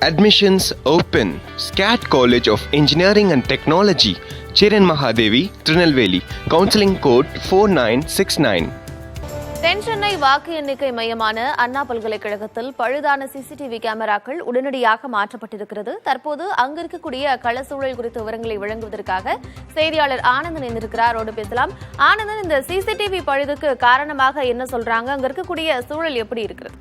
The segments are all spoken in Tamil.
Admissions open. SCAT College of Engineering and Technology, Chiran Mahadevi, Trinelveli. Counseling code 4969. தென் சென்னை வாக்கு எண்ணிக்கை மையமான அண்ணா பல்கலைக்கழகத்தில் பழுதான சிசிடிவி கேமராக்கள் உடனடியாக மாற்றப்பட்டிருக்கிறது. தற்போது அங்கு இருக்கக்கூடிய களசூழல் குறித்த விவரங்களை வழங்குவதற்காக செய்தியாளர் ஆனந்தன் இணைந்திருக்கிறார். பேசலாம். ஆனந்தன், இந்த சிசிடிவி பழுதுக்கு காரணமாக என்ன சொல்றாங்க? அங்க இருக்கக்கூடிய சூழல் எப்படி இருக்கிறது?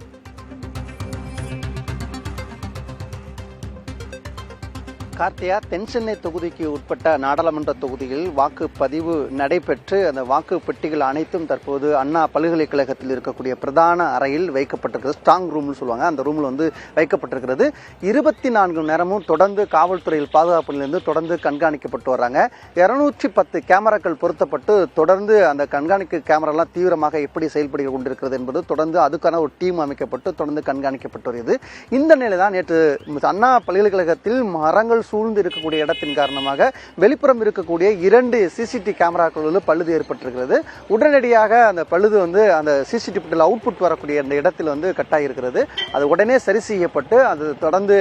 கார்த்தியா, தென் சென்னை தொகுதிக்கு உட்பட்ட நாடாளுமன்ற தொகுதியில் வாக்குப்பதிவு நடைபெற்று அந்த வாக்கு பெட்டிகள் அனைத்தும் தற்போது அண்ணா பல்கலைக்கழகத்தில் இருக்கக்கூடிய பிரதான அறையில் வைக்கப்பட்டிருக்கிறது. ஸ்ட்ராங் ரூம்னு சொல்லுவாங்க, அந்த ரூமில் வைக்கப்பட்டிருக்கிறது. 24 மணி நேரமும் தொடர்ந்து காவல்துறையில் பாதுகாப்பிலிருந்து தொடர்ந்து கண்காணிக்கப்பட்டு வர்றாங்க. 210 கேமராக்கள் பொருத்தப்பட்டு தொடர்ந்து அந்த கண்காணிப்பு கேமராலாம் தீவிரமாக எப்படி செயல்பட்டு கொண்டிருக்கிறது என்பது தொடர்ந்து அதுக்கான ஒரு டீம் அமைக்கப்பட்டு தொடர்ந்து கண்காணிக்கப்பட்டு வருகிறது. இந்த நிலை தான் நேற்று அண்ணா பல்கலைக்கழகத்தில் மரங்கள் சூழ்ந்து இருக்கக்கூடிய இடத்தின் காரணமாக வெளிப்புறம் இருக்கக்கூடிய 2 சிசிடிவி கேமராக்களில் பழுது ஏற்பட்டிருக்கிறது. உடனடியாக அந்த பழுது அந்த சிசிடிவி அவுட்புட் வரக்கூடிய அந்த இடத்தில் கட்டாயிருக்கிறது. அது உடனே சரி செய்யப்பட்டு அது தொடர்ந்து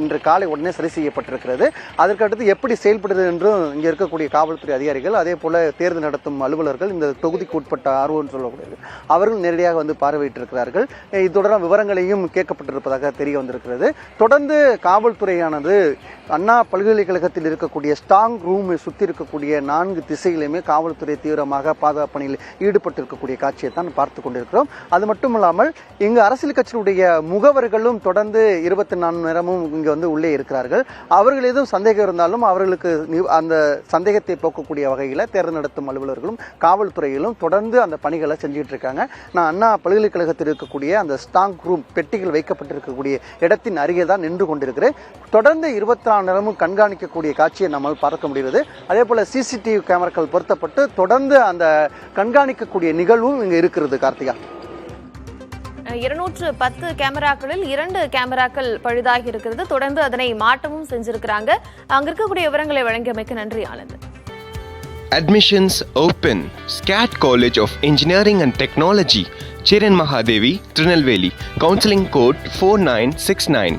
இன்று காலை உடனே சரி செய்யப்பட்டிருக்கிறது. அதற்கடுத்து எப்படி செயல்படுது என்றும் இங்கே இருக்கக்கூடிய காவல்துறை அதிகாரிகள், அதே போல தேர்தல் நடத்தும் அலுவலர்கள், இந்த தொகுதிக்கு உட்பட்ட ஆர்வம் சொல்லக்கூடியது அவர்கள் நேரடியாக பார்வையிட்டிருக்கிறார்கள். இது தொடர்பான விவரங்களையும் கேட்கப்பட்டிருப்பதாக தெரிய வந்திருக்கிறது. தொடர்ந்து காவல்துறையானது அண்ணா பல்கலைக்கழகத்தில் இருக்கக்கூடிய ஸ்ட்ராங் ரூமை சுற்றி இருக்கக்கூடிய 4 திசையிலுமே காவல்துறை தீவிரமாக பாதுகாப்பு பணியில் ஈடுபட்டிருக்கக்கூடிய காட்சியை தான் பார்த்து கொண்டிருக்கிறோம். அது மட்டுமல்லாமல் இங்கு அரசியல் கட்சியினுடைய முகவர்களும் தொடர்ந்து 24 மணி நேரமும் இங்கு உள்ளே இருக்கிறார்கள். அவர்கள் எதுவும் சந்தேகம் இருந்தாலும் அவர்களுக்கு அந்த சந்தேகத்தை போக்கக்கூடிய வகையில் தேர்தல் நடத்தும் அலுவலர்களும் காவல்துறையிலும் தொடர்ந்து அந்த பணிகளை செஞ்சுட்டு இருக்காங்க. நான் அண்ணா பல்கலைக்கழகத்தில் இருக்கக்கூடிய அந்த ஸ்ட்ராங் ரூம் பெட்டிகள் வைக்கப்பட்டிருக்கக்கூடிய இடத்தின் அருகே தான் நின்று கொண்டிருக்கிறேன். தொடர்ந்து 24 நேரமும் கண்காணிக்கக்கூடிய காட்சியை நம்மால் பார்க்க முடிகிறது. அதே போல சிசிடிவி கேமராக்கள் பொருத்தப்பட்டு தொடர்ந்து அந்த கண்காணிக்கக்கூடிய நிகழ்வும் இங்கு இருக்கிறது. கார்த்திகா, 210 கேமராக்களில் 2 கேமராக்கள் பழுதாகி இருக்கிறது. தொடர்ந்து அதனை மாற்றமும் செஞ்சிருக்கிறாங்க. அங்க இருக்கக்கூடிய விவரங்களை வழங்கியமைக்கு நன்றி Anand. Admissions open. SCAT College of Engineering and Technology, Chiran Mahadevi, Trinelveli. Counseling code 4969.